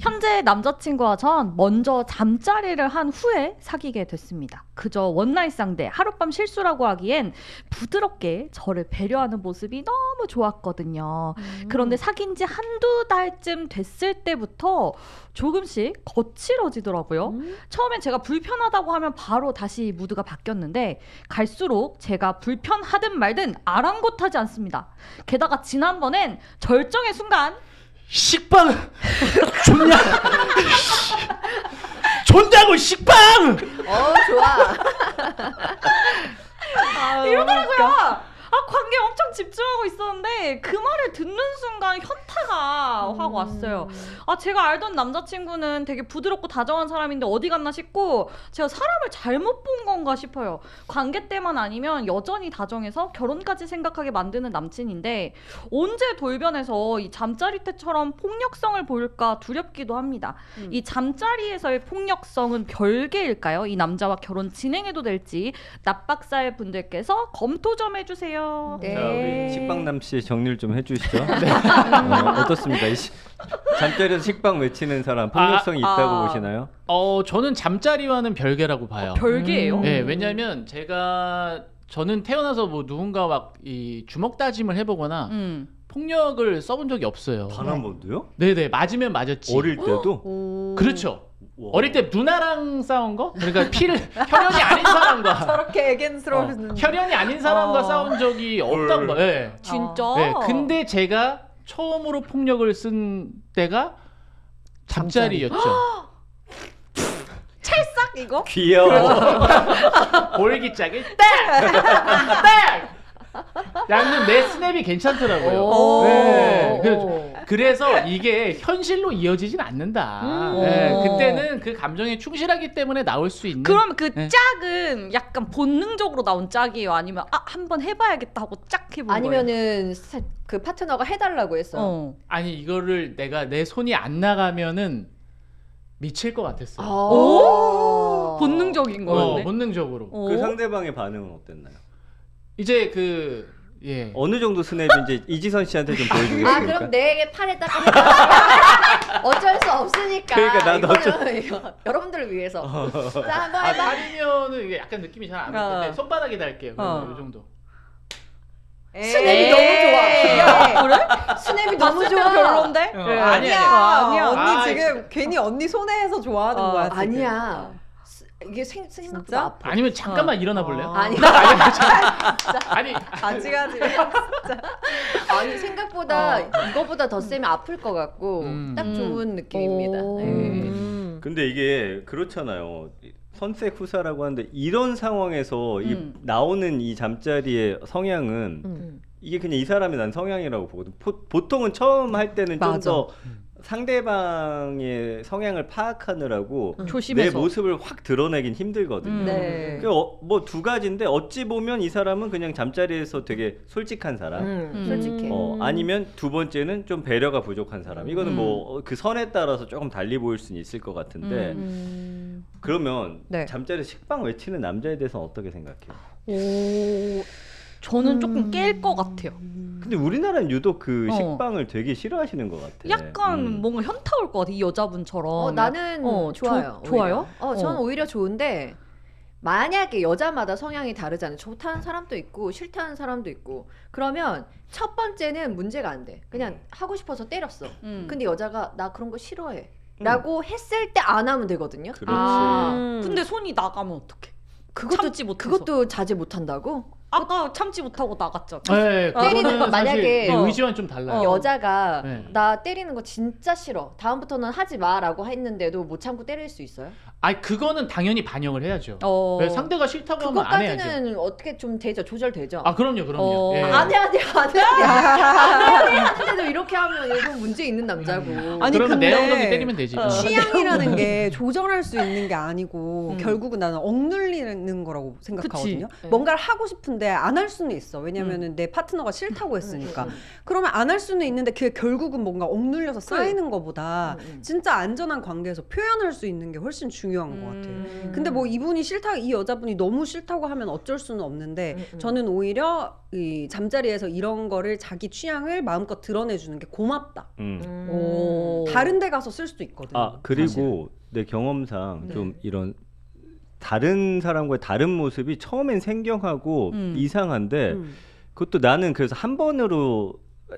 현재 남자친구와 전 먼저 잠자리를 한 후에 사귀게 됐습니다. 그저 원나잇 상대, 하룻밤 실수라고 하기엔 부드럽게 저를 배려하는 모습이 너무 좋았거든요. 그런데 사귄 지 한두 달쯤 됐을 때부터 조금씩 거칠어지더라고요. 처음엔 제가 불편하다고 하면 바로 다시 무드가 바뀌었는데 갈수록 제가 불편하든 말든 아랑곳하지 않습니다. 게다가 지난번엔 절정의 순간 식빵 좋냐? 좋다고 식빵! 좋아. 이러더라고요. 관계에 엄청 집중하고 있었는데 그 말을 듣는 순간 현타가 확 왔어요. 제가 알던 남자친구는 되게 부드럽고 다정한 사람인데 어디 갔나 싶고 제가 사람을 잘못 본 건가 싶어요. 관계 때만 아니면 여전히 다정해서 결혼까지 생각하게 만드는 남친인데 언제 돌변해서 이 잠자리 때처럼 폭력성을 보일까 두렵기도 합니다. 이 잠자리에서의 폭력성은 별개일까요? 이 남자와 결혼 진행해도 될지 납박사의 분들께서 검토 좀 해주세요. 네. 자, 우리 식빵남 씨 정리를 좀 해주시죠. 어떻습니다. 잠자리에서 식빵 외치는 사람 폭력성이 있다고 보시나요? 저는 잠자리와는 별개라고 봐요. 별개예요? 네, 왜냐하면 저는 태어나서 뭐 누군가 막 이 주먹 다짐을 해보거나 폭력을 써본 적이 없어요. 단 한 번도요? 네네, 맞으면 맞았지. 어릴 때도? 그렇죠. 와. 어릴 때 누나랑 싸운 거? 그러니까 혈연이 아닌 사람과 저렇게 애견스러운 혈연이 아닌 사람과 싸운 적이 없던 거예요. 네. 진짜? 네, 근데 제가 처음으로 폭력을 쓴 때가 잠자리였죠. 찰싹 이거? 귀여워. 볼기짝을 딱! 양은 내 스냅이 괜찮더라고요. 네. 그래서 이게 현실로 이어지진 않는다. 네. 그때는 그 감정에 충실하기 때문에 나올 수 있는. 그럼 그 짝은 약간 본능적으로 나온 짝이에요? 아니면 한번 해봐야겠다 하고 짝 해본 거예요? 아니면은 그 파트너가 해달라고 했어. 아니 이거를 내가 내 손이 안 나가면은 미칠 것 같았어요. 오! 본능적인 거였네. 본능적으로. 그 상대방의 반응은 어땠나요? 이제 어느 정도 스냅인지 이지선 씨한테 좀 보여주겠습니까? 그럼 내 팔에다가 해봐. 어쩔 수 없으니까. 그러니까 나도 이거 여러분들을 위해서. 자, 한번 해봐. 팔이면은 이게 약간 느낌이 잘 안 올 텐데 손바닥에다 할게요. 이 정도. 스냅이 너무 좋아. 그래? 스냅이 너무 좋아. 별론데? 아니야. 언니 아, 지금 괜히 언니 손해에서 좋아하는 거야. 지금. 아니야. 이게 생각보다 아파. 아니면 잠깐만 일어나 볼래요? 아니. 아니 가지가지. 아니 생각보다 이거보다 더 세면 아플 것 같고 딱 좋은 느낌입니다. 네. 근데 이게 그렇잖아요. 선색 후사라고 하는데 이런 상황에서 나오는 이 잠자리의 성향은 이게 그냥 이 사람이 난 성향이라고 보거든. 보통은 처음 할 때는 좀 더 상대방의 성향을 파악하느라고 조심해서 내 모습을 확 드러내긴 힘들거든요. 네. 뭐 두 가지인데 어찌 보면 이 사람은 그냥 잠자리에서 되게 솔직한 사람, 솔직해. 아니면 두 번째는 좀 배려가 부족한 사람. 이거는 뭐 그 선에 따라서 조금 달리 보일 수는 있을 것 같은데 그러면 네. 잠자리 식빵 외치는 남자에 대해서는 어떻게 생각해요? 저는 조금 깰 것 같아요. 근데 우리나라는 유독 그 식빵을 되게 싫어하시는 것 같아. 약간 뭔가 현타 올 것 같아. 이 여자분처럼. 나는 좋아요. 좋아요? 저는 오히려 좋은데 만약에 여자마다 성향이 다르잖아요. 좋다는 사람도 있고 싫다는 사람도 있고. 그러면 첫 번째는 문제가 안 돼. 그냥 하고 싶어서 때렸어. 근데 여자가 나 그런 거 싫어해. 라고 했을 때 안 하면 되거든요. 그렇지. 근데 손이 나가면 어떡해? 참지 못해서. 그것도 자제 못한다고? 아까 참지 못하고 나갔잖아. 네, 때리는 그거는 거 만약에 사실 의지와는 좀 달라요. 여자가 네. 나 때리는 거 진짜 싫어. 다음부터는 하지 마라고 했는데도 못 참고 때릴 수 있어요? 아니 그거는 당연히 반영을 해야죠. 왜 상대가 싫다고 하면 안 해야죠. 그것까지는 어떻게 좀 되죠? 조절되죠? 그럼요. 예. 안 해야 돼. 하는데도 이렇게 하면 이거 문제 있는 남자고. 아니, 그러면 근데 내엉덩이 때리면 되지. 취향이라는 게 조절할 수 있는 게 아니고 결국은 나는 억눌리는 거라고 생각하거든요. 그치. 뭔가를 하고 싶은데 안 할 수는 있어. 왜냐면은 내 파트너가 싫다고 했으니까. 그러면 안 할 수는 있는데 그게 결국은 뭔가 억눌려서 쌓이는 거보다 진짜 안전한 관계에서 표현할 수 있는 게 훨씬 중요한 것 같아요. 근데 뭐 이분이 싫다, 이 여자분이 너무 싫다고 하면 어쩔 수는 없는데 저는 오히려 이 잠자리에서 이런 거를 자기 취향을 마음껏 드러내주는 주는 게 고맙다. 오. 다른 데 가서 쓸 수도 있거든요. 아 그리고 사실. 내 경험상 네. 좀 이런 다른 사람과의 다른 모습이 처음엔 생경하고 이상한데 그것도 나는 그래서 한 번으로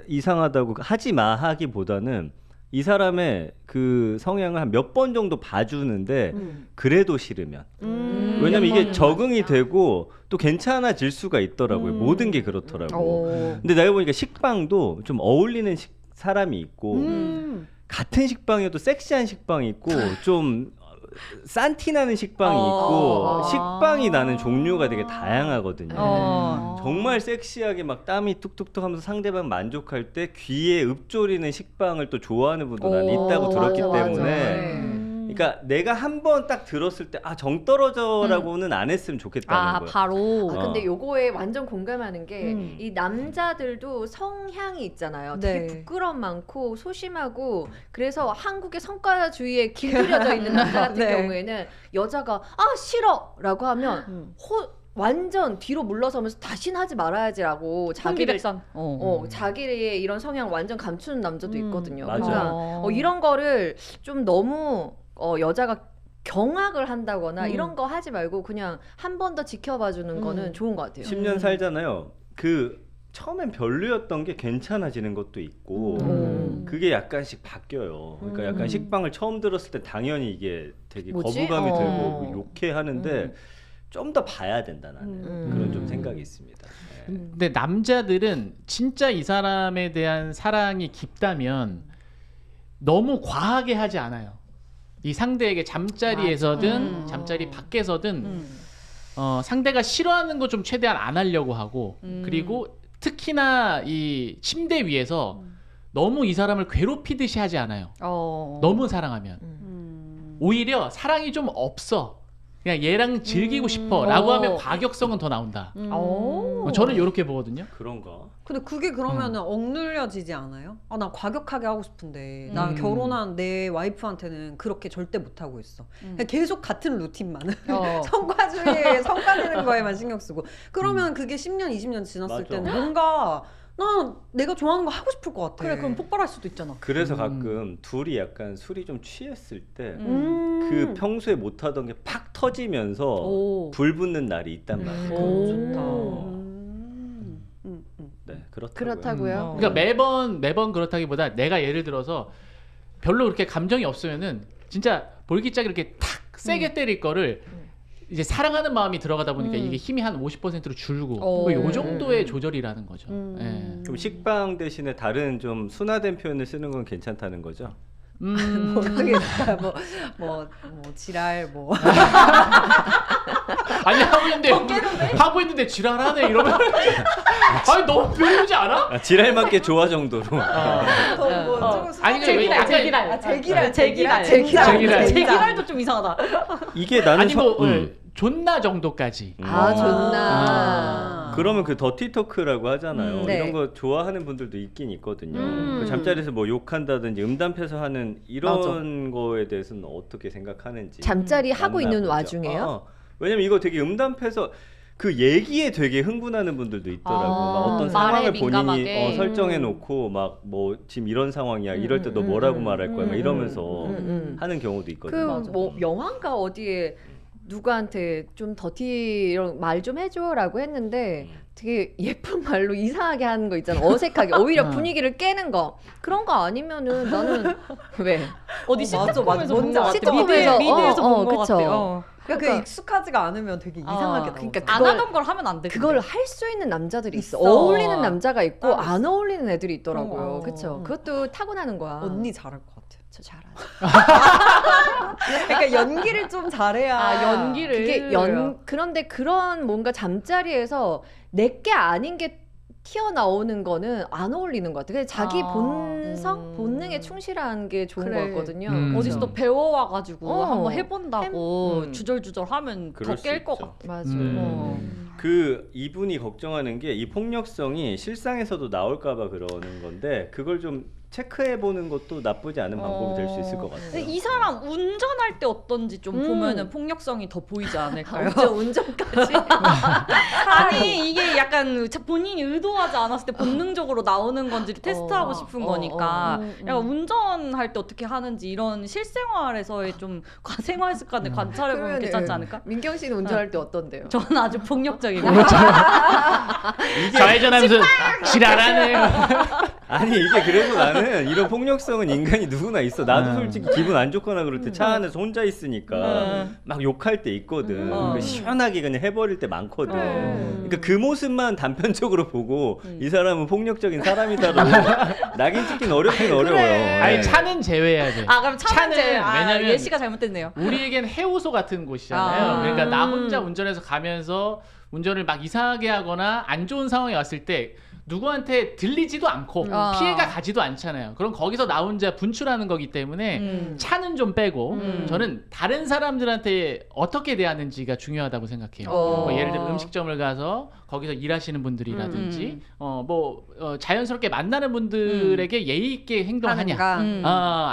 이상하다고 하지 마 하기보다는 이 사람의 그 성향을 한 몇 번 정도 봐주는데 그래도 싫으면 왜냐면 이게 적응이 되고 또 괜찮아질 수가 있더라고요. 모든 게 그렇더라고. 근데 내가 보니까 식빵도 좀 어울리는 사람이 있고 같은 식빵이어도 섹시한 식빵이 있고 좀 싼티 나는 식빵이 있고 식빵이 나는 종류가 되게 다양하거든요. 정말 섹시하게 막 땀이 뚝뚝뚝 하면서 상대방 만족할 때 귀에 읊조리는 식빵을 또 좋아하는 분도 난 있다고 들었기 때문에 그러니까 내가 한 번 딱 들었을 때 아 정 떨어져라고는 안 했으면 좋겠다는 거야. 바로. 근데 요거에 완전 공감하는 게 이 남자들도 성향이 있잖아요. 되게 네. 부끄럼 많고 소심하고 그래서 한국의 성과주의에 길들여져 있는 남자 같은 네. 경우에는 여자가 아 싫어라고 하면 완전 뒤로 물러서면서 다신 하지 말아야지라고 자기를 자기백산. 자기의 이런 성향 완전 감추는 남자도 있거든요. 맞아요. 그러니까 이런 거를 좀 너무 여자가 경악을 한다거나 이런 거 하지 말고 그냥 한 번 더 지켜봐 주는 거는 좋은 것 같아요. 10년 살잖아요. 그 처음엔 별로였던 게 괜찮아지는 것도 있고 그게 약간씩 바뀌어요. 그러니까 약간 식빵을 처음 들었을 때 당연히 이게 되게 뭐지? 거부감이 들고 욕해 하는데 좀 더 봐야 된다 나는 그런 좀 생각이 있습니다. 네. 근데 남자들은 진짜 이 사람에 대한 사랑이 깊다면 너무 과하게 하지 않아요. 이 상대에게 잠자리에서든 잠자리 밖에서든 상대가 싫어하는 거 좀 최대한 안 하려고 하고 그리고 특히나 이 침대 위에서 너무 이 사람을 괴롭히듯이 하지 않아요. 너무 사랑하면 오히려 사랑이 좀 없어. 그냥 얘랑 즐기고 싶어라고 하면 과격성은 더 나온다. 저는 이렇게 보거든요. 그런가? 근데 그게 그러면은 억눌려지지 않아요? 아, 나 과격하게 하고 싶은데 나 결혼한 내 와이프한테는 그렇게 절대 못 하고 있어. 그냥 계속 같은 루틴만 성과주의에 성과 내는 거에만 신경 쓰고 그러면 그게 10년, 20년 지났을 맞아. 때는 뭔가 나 내가 좋아하는 거 하고 싶을 것 같아. 그래 그럼 폭발할 수도 있잖아. 그래서 가끔 둘이 약간 술이 좀 취했을 때 그 그 평소에 못하던 게 팍 터지면서 불 붙는 날이 있단 말이에요. 좋다. 네, 그렇다고요. 그렇다고요? 그러니까 매번 그렇다기보다 내가 예를 들어서 별로 그렇게 감정이 없으면은 진짜 볼기짝이 이렇게 탁 세게 때릴 거를 이제 사랑하는 마음이 들어가다 보니까 이게 힘이 한 50%로 줄고 요 정도의 조절이라는 거죠. 예. 그럼 식빵 대신에 다른 좀 순화된 표현을 쓰는 건 괜찮다는 거죠? 모르겠어요. 뭐 지랄 뭐. 아니 하고 있는데 지랄하네 이러면 아니 너무 별로지 않아? 아, 지랄 맞게 좋아 정도로. 아니 근데 약간 제기랄도 좀 이상하다. 이게 나는 아니 뭐 존나 정도까지. 존나. 그러면 그 더티 토크라고 하잖아요. 네. 이런 거 좋아하는 분들도 있긴 있거든요. 그 잠자리에서 뭐 욕한다든지 음담패서 하는 이런 거에 대해서는 어떻게 생각하는지. 잠자리 하고 있는 만나보죠. 와중에요? 왜냐면 이거 되게 음담패서 그 얘기에 되게 흥분하는 분들도 있더라고. 막 어떤 말에 상황을 본인이 민감하게. 설정해 놓고 막 뭐 지금 이런 상황이야. 이럴 때 너 뭐라고 말할 거야. 막 이러면서 하는 경우도 있거든요. 그 뭐 영화인가 어디에 누구한테 좀 더티 이런 말 좀 해줘라고 했는데 되게 예쁜 말로 이상하게 하는 거 있잖아. 어색하게 오히려 분위기를 깨는 거 그런 거 아니면은 나는 왜 어디 시트콤에서 뭔지 본것 알죠. 같아. 시트콤에서, 미드에서 본 것 그쵸. 같아. 그러니까 익숙하지가 않으면 되게 이상하게 나오죠. 그러니까 안 그걸- 하던 걸 하면 안 돼. 그걸 할 수 있는 남자들이 있어. 있어. 어울리는 남자가 있고 따로 안 있어. 어울리는 애들이 있더라고요. 그런 거. 그렇죠. 그것도 타고나는 거야. 언니 잘할 것 같아. 저 잘하죠. 그러니까 연기를 좀 잘해야. 연기를. 그게 그런데 그런 뭔가 잠자리에서 내게 아닌 게 튀어나오는 거는 안 어울리는 것 같아요. 그냥 자기 본성, 본능에 충실한 게 좋은 그래. 것 같거든요. 어디서 또 배워와가지고 한번 해본다고 음. 주절주절 하면 더 그럴 수 깰 것 있죠. 같아. 맞아. 그 이분이 걱정하는 게 이 폭력성이 실상에서도 나올까봐 그러는 건데 그걸 좀 체크해 보는 것도 나쁘지 않은 방법이 될 수 있을 것 근데 같아요. 이 사람 운전할 때 어떤지 좀 보면은 폭력성이 더 보이지 않을까요? 운전까지. 아니 이게 약간 본인이 의도하지 않았을 때 본능적으로 나오는 건지를 테스트하고 싶은 거니까 약간 운전할 때 어떻게 하는지 이런 실생활에서의 좀 생활 습관을 관찰해보면 괜찮지 않을까? 민경 씨는 운전할 때 어떤데요? 저는 아주 폭력적이고 좌회전하면서 지랄하네. 아니 이게 그래서 나는 이런 폭력성은 인간이 누구나 있어. 나도 솔직히 기분 안 좋거나 그럴 때 차 안에서 혼자 있으니까 막 욕할 때 있거든. 그러니까 시원하게 그냥 해버릴 때 많거든. 그러니까 그 모습만 단편적으로 보고 이 사람은 폭력적인 사람이다라고 낙인 찍긴 어렵긴 어려워요. 아니 네. 차는 제외해야지. 아 그럼 차는 왜냐면 예시가 잘못됐네요. 우리에겐 해우소 같은 곳이잖아요. 그러니까 나 혼자 운전해서 가면서 운전을 막 이상하게 하거나 안 좋은 상황이 왔을 때 누구한테 들리지도 않고 피해가 가지도 않잖아요. 그럼 거기서 나 혼자 분출하는 거기 때문에 차는 좀 빼고 저는 다른 사람들한테 어떻게 대하는지가 중요하다고 생각해요. 뭐 예를 들면 음식점을 가서 거기서 일하시는 분들이라든지 자연스럽게 만나는 분들에게 예의 있게 행동하냐,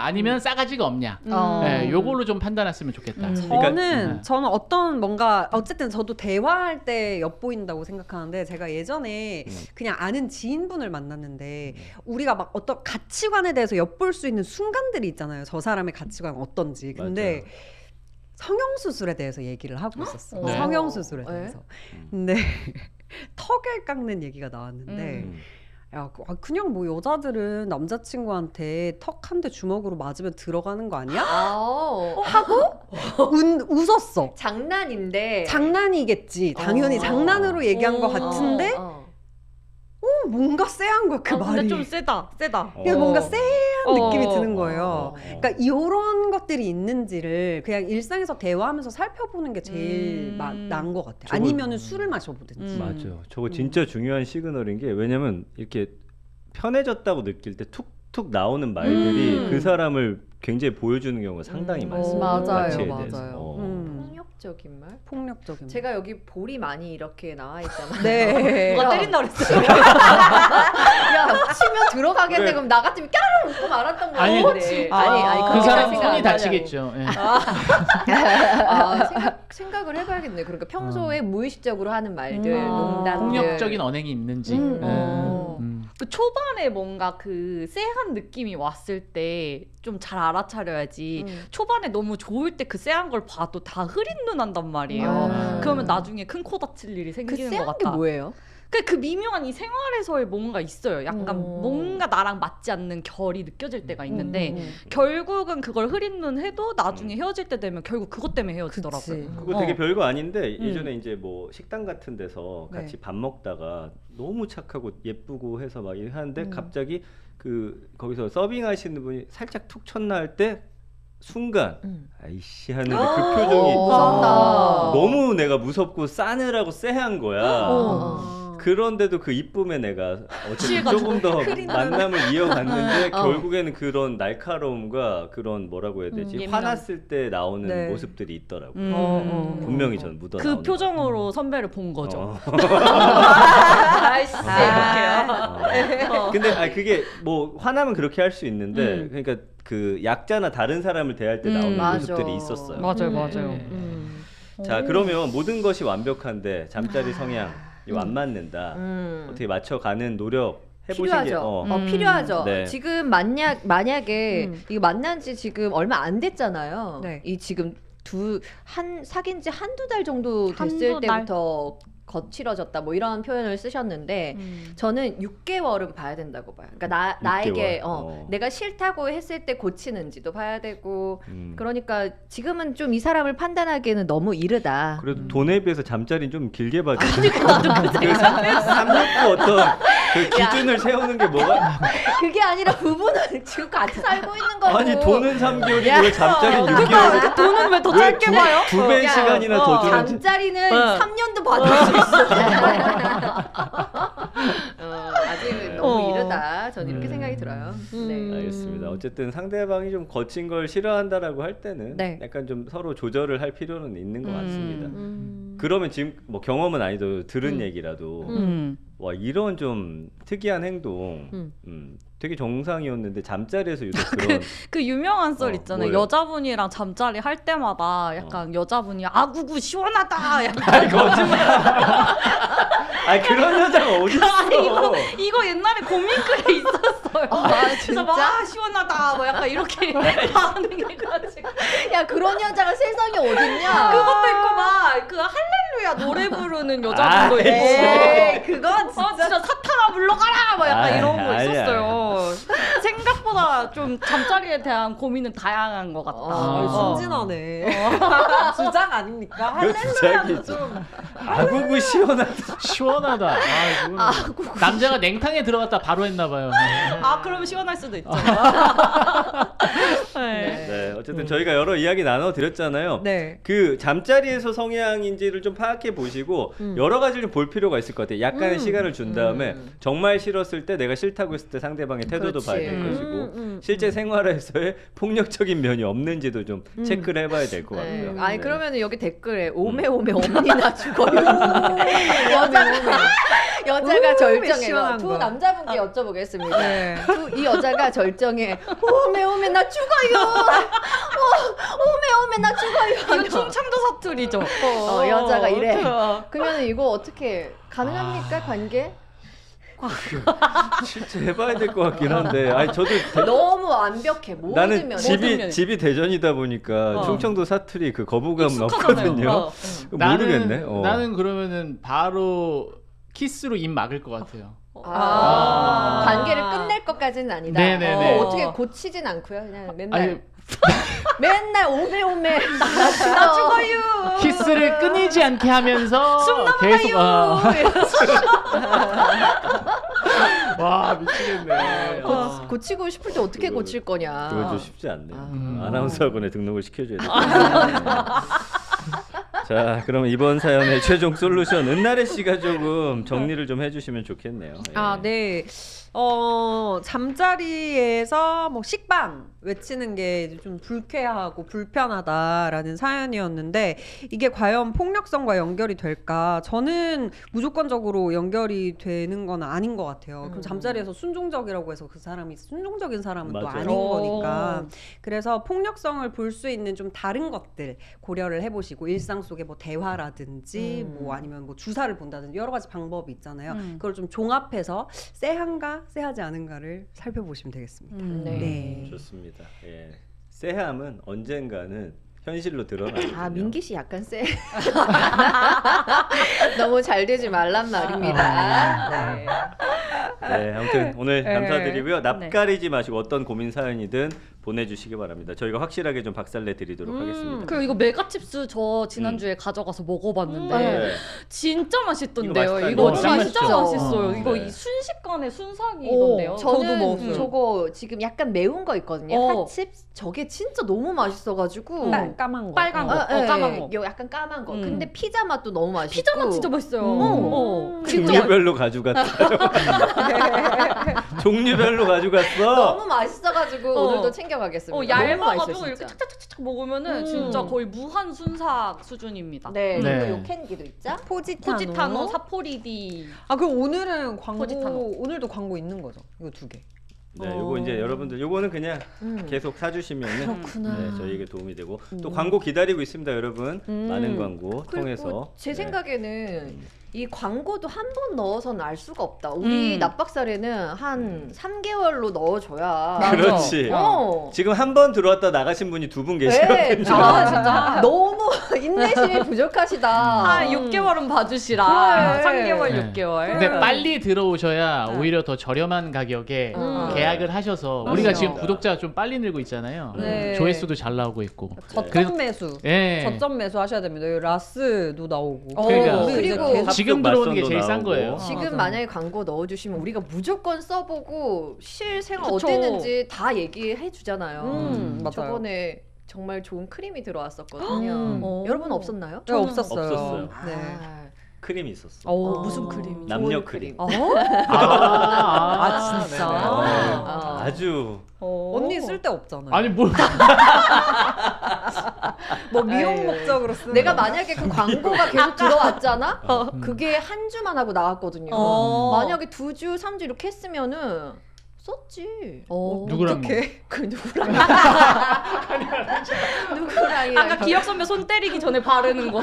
아니면 싸가지가 없냐. 네, 요걸로 좀 판단했으면 좋겠다. 저는 어떤 뭔가 어쨌든 저도 대화할 때 엿보인다고 생각하는데 제가 예전에 그냥 아는 지인분을 만났는데 우리가 막 어떤 가치관에 대해서 엿볼 수 있는 순간들이 있잖아요. 저 사람의 가치관 어떤지. 근데 성형수술에 대해서 얘기를 하고 있었어요. 네. 성형수술에 대해서. 근데 턱을 깎는 얘기가 나왔는데 야, 그냥 뭐 여자들은 남자친구한테 턱 한 대 주먹으로 맞으면 들어가는 거 아니야? 하고 웃었어. 장난인데. 장난이겠지. 당연히 장난으로 얘기한 것 같은데 뭔가 쎄한 거야 그 말이. 근데 좀 세다. 그냥 뭔가 쎄한 느낌이 드는 거예요. 그러니까 이런 것들이 있는지를 그냥 일상에서 대화하면서 살펴보는 게 제일 나은 것 같아요. 아니면은 술을 마셔보든지. 맞아요. 저거 진짜 중요한 시그널인 게 왜냐면 이렇게 편해졌다고 느낄 때 툭툭 나오는 말들이 그 사람을 굉장히 보여주는 경우가 상당히 많습니다. 가치에 대해서. 폭력적인 말? 폭력적인. 제가 여기 볼이 많이 이렇게 나와 있잖아요. 네. 누가 때린다 그랬어요. 야, 치면 들어가겠네. 그래. 그럼 나 같으면 까르르 웃고 말았던 거야. 아니, 아니, 아, 그 그렇게 사람 생각 안 손이 하냐고. 다치겠죠. 예. 생각을 해봐야겠네. 그러니까 평소에 무의식적으로 하는 말들, 농담들. 폭력적인 언행이 있는지. 그 초반에 뭔가 그 쎄한 느낌이 왔을 때 좀 잘 알아차려야지. 초반에 너무 좋을 때 그 쎄한 걸 봐도 다 흐린 눈 한단 말이에요. 그러면 나중에 큰 코 다칠 일이 그 생기는 것 쎄한 게 같아. 뭐예요? 그 미묘한 이 생활에서의 뭔가 있어요. 약간 뭔가 나랑 맞지 않는 결이 느껴질 때가 있는데 결국은 그걸 흐린 눈 해도 나중에 헤어질 때 되면 결국 그것 때문에 헤어지더라고요. 그거 되게 별거 아닌데 예전에 이제 뭐 식당 같은 데서 같이 밥 먹다가 너무 착하고 예쁘고 해서 막 하는데 갑자기 그 거기서 서빙하시는 분이 살짝 툭 쳤나 할 때 순간 아이씨 하는데 그 표정이 무섭다. 너무 내가 무섭고 싸늘하고 쎄한 거야. 그런데도 그 이쁨에 내가 어쨌든 조금 더 만남을 이어갔는데 결국에는 그런 날카로움과 그런 뭐라고 해야 되지? 예민함. 화났을 때 나오는 네. 모습들이 있더라고요. 분명히 전 묻어 그 나오는 표정으로 선배를 본 거죠. 아이씨, 근데 그게 뭐 화나면 그렇게 할 수 있는데 그러니까 그 약자나 다른 사람을 대할 때 나오는 맞아. 모습들이 있었어요. 맞아요. 자 그러면 모든 것이 완벽한데 잠자리 성향이 안 맞는다. 어떻게 맞춰가는 노력 해보신 게 필요하죠. 필요하죠. 네. 지금 만약에 이거 만난 지 지금 얼마 안 됐잖아요. 네. 이 지금 사귄 지 한두 달 정도 됐을 한두 달? 때부터 거칠어졌다 뭐 이런 표현을 쓰셨는데 저는 6개월은 봐야 된다고 봐요. 그러니까 나에게 내가 싫다고 했을 때 고치는지도 봐야 되고 그러니까 지금은 좀 이 사람을 판단하기에는 너무 이르다. 그래도 돈에 비해서 잠자리는 좀 길게 봐야 돼. 그 369 어떤 그 기준을 세우는 게 뭐가? 그게 아니라 부부는 지금 같이 살고 있는 거고. 아니 돈은 3개월이고 왜 잠자리는 6개월? 돈은 왜 더 짧게 봐요? 두 배 시간이나 더 주는지. 잠자리는 3년도 받을 수 있어. 아직은 너무 이르다. 저는 이렇게 생각이 들어요. 네. 알겠습니다. 어쨌든 상대방이 좀 거친 걸 싫어한다라고 할 때는 네. 약간 좀 서로 조절을 할 필요는 있는 것 같습니다. 그러면 지금 뭐 경험은 아니도 들은 얘기라도 와 이런 좀 특이한 행동 되게 정상이었는데 잠자리에서 유독 그런 그 유명한 썰 있잖아요. 뭐예요? 여자분이랑 잠자리 할 때마다 약간 여자분이 아구구 시원하다. 약간 아이 거짓말 아니 그런 여자가 어딨어 이거 옛날에 고민글에 있었어요. 그래서 막 아, 시원하다. 뭐 약간 이렇게 반응해가지고 야 그런 여자가 세상에 어딨냐? 그것도 있고 막 그 할렐루야 노래 부르는 여자분도 있고. 에이, 그건 진짜 사탄아 물러가라 뭐 약간 아이, 이런 거 아니야. 있었어요. 생각보다 좀 잠자리에 대한 고민은 다양한 것 같다. 순진하네. 주장 아닙니까? 그 주작이지. 좀 아구구 시원하다 시원하다. 아, 그건 남자가 냉탕에 들어갔다 바로 했나 봐요. 아 그러면 시원할 수도 있죠. 네. 네, 어쨌든 저희가 여러 이야기 나눠드렸잖아요. 네. 그 잠자리에서 성향인지를 좀 파악해 보시고 여러 가지를 볼 필요가 있을 것 같아요. 약간의 시간을 준 다음에 정말 싫었을 때 내가 싫다고 했을 때 상대방의 태도도 그렇지. 봐야 될 것이고 실제 생활에서의 폭력적인 면이 없는지도 좀 체크를 해봐야 될 것 네. 같고요. 아니 네. 그러면은 여기 댓글에 오메오메 언니나 죽어요. 여자가 절정해요. 시원한 두 거. 남자분께 여쭤보겠습니다. 네. 이 여자가 절정해. 오메오메 나 죽어요. 오메오메 나 죽어요. 이거 충청도 사투리죠. 여자가 이래. 어. 그러면 이거 어떻게 가능합니까 관계? 실제 해봐야 될 것 같긴 한데, 아니 저도 너무 완벽해. 모든 나는 면. 집이 대전이다 보니까 충청도 사투리 그 거부감 익숙하잖아요. 없거든요. 모르겠네. 나는 그러면은 바로 키스로 입 막을 것 같아요. 관계를 끝낼 것까지는 아니다. 네네네. 어떻게 고치진 않고요. 그냥 맨날 아니, 맨날 오메오메 나 죽어요. 키스를 끊이지 않게 하면서 계속 와 미치겠네. 고치고 싶을 때 어떻게 고칠 거냐. 그건 좀 쉽지 않네. 아나운서 학원에 등록을 시켜줘야 돼. 자, 그럼 이번 사연의 최종 솔루션 은나래 씨가 조금 정리를 좀 해주시면 좋겠네요. 예. 네. 잠자리에서 뭐 식빵 외치는 게 좀 불쾌하고 불편하다라는 사연이었는데 이게 과연 폭력성과 연결이 될까? 저는 무조건적으로 연결이 되는 건 아닌 것 같아요. 그럼 잠자리에서 순종적이라고 해서 그 사람이 순종적인 사람은 또 맞아요. 아닌 거니까. 그래서 폭력성을 볼 수 있는 좀 다른 것들 고려를 해보시고 일상 속에 뭐 대화라든지 뭐 아니면 뭐 주사를 본다든지 여러 가지 방법이 있잖아요. 그걸 좀 종합해서 쎄한가 쎄하지 않은가를 살펴보시면 되겠습니다. 네. 좋습니다. 예. 쎄함은 언젠가는 현실로 드러나거든요. 민기 씨 약간 쎄. 너무 잘 되지 말란 말입니다. 네. 네, 아무튼 오늘 감사드리고요. 낯가리지 마시고 어떤 고민 사연이든 보내주시기 바랍니다. 저희가 확실하게 좀 박살내 드리도록 하겠습니다. 그리고 이거 메가칩스 저 지난주에 가져가서 먹어봤는데 네. 진짜 맛있던데요. 이거 이거 맛있다. 진짜 맛있죠. 맛있어요. 이거 네. 이 순식간에 순삭이던데요. 저는 먹었어요. 저거 지금 약간 매운 거 있거든요. 어. 핫칩 저게 진짜 너무 맛있어가지고. 까만 거. 빨간 거. 까만 거. 약간 까만 거. 근데 피자 맛도 너무 맛있고. 피자 맛 진짜 맛있어요. 그리고 종류별로 가져갔다. 종류별로 가져갔어. 너무 맛있어가지고 오늘도 챙겨가겠습니다. 너무 맛있어요, 얇아가지고 이렇게 진짜. 착착착착 먹으면은 진짜 거의 무한 순삭 수준입니다. 네, 네. 그리고 요 캔디도 있죠? 포지타노, 사포리디. 그럼 오늘은 광고 포지타노. 오늘도 광고 있는 거죠? 이거 두 개. 네, 요거 이제 여러분들 요거는 그냥 계속 사주시면은 그렇구나. 네, 저희에게 도움이 되고 또 광고 기다리고 있습니다, 여러분. 많은 광고 통해서. 그리고 제 네. 생각에는 이 광고도 한 번 넣어서는 알 수가 없다. 우리 납박살에는 한 3개월로 넣어줘야. 그렇지. 지금 한 번 들어왔다 나가신 분이 두 분 계시거든요. 진짜 너무 인내심이 부족하시다. 한 6개월은 봐주시라. 그래. 3개월, 네. 6개월. 근데 빨리 들어오셔야 오히려 더 저렴한 가격에 계약을 하셔서 우리가 지금 구독자 좀 빨리 늘고 있잖아요. 네. 조회수도 잘 나오고 있고. 저점 매수. 예. 저점 매수 하셔야 됩니다. 여기 라스도 나오고. 그러니까. 우리 이제 그리고 계속 지금 들어오는 게 맛선도 제일 싼 나오고. 거예요. 지금 맞아. 만약에 광고 넣어주시면 우리가 무조건 써보고 실생활 그쵸. 어땠는지 다 얘기해 주잖아요. 맞아요. 저번에 정말 좋은 크림이 들어왔었거든요. 여러분 없었나요? 네, 없었어요. 없었어요. 네. 크림이 있었어. 무슨 크림? 남녀 좋은 크림. 진짜? 아주 언니 쓸데 없잖아요. 아니 뭘 뭐 미용 아유. 목적으로 쓰는 내가 건가? 만약에 그 광고가 계속 들어왔잖아? 그게 한 주만 하고 나왔거든요. 만약에 2주, 3주 이렇게 했으면은 썼지. 누구랑 어떡해? 그 누구랑? 누구랑? 아까 기억 선배 손 때리기 전에 바르는 거.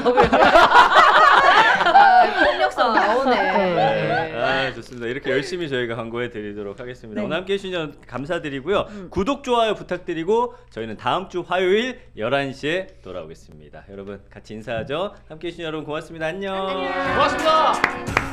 폭력성 나오네. 네. 아, 좋습니다. 이렇게 열심히 저희가 광고해 드리도록 하겠습니다. 오늘 함께 해주셔서 감사드리고요. 구독, 좋아요 부탁드리고 저희는 다음 주 화요일 11시에 돌아오겠습니다. 여러분 같이 인사하죠. 함께 해주신 여러분 고맙습니다. 안녕. 고맙습니다.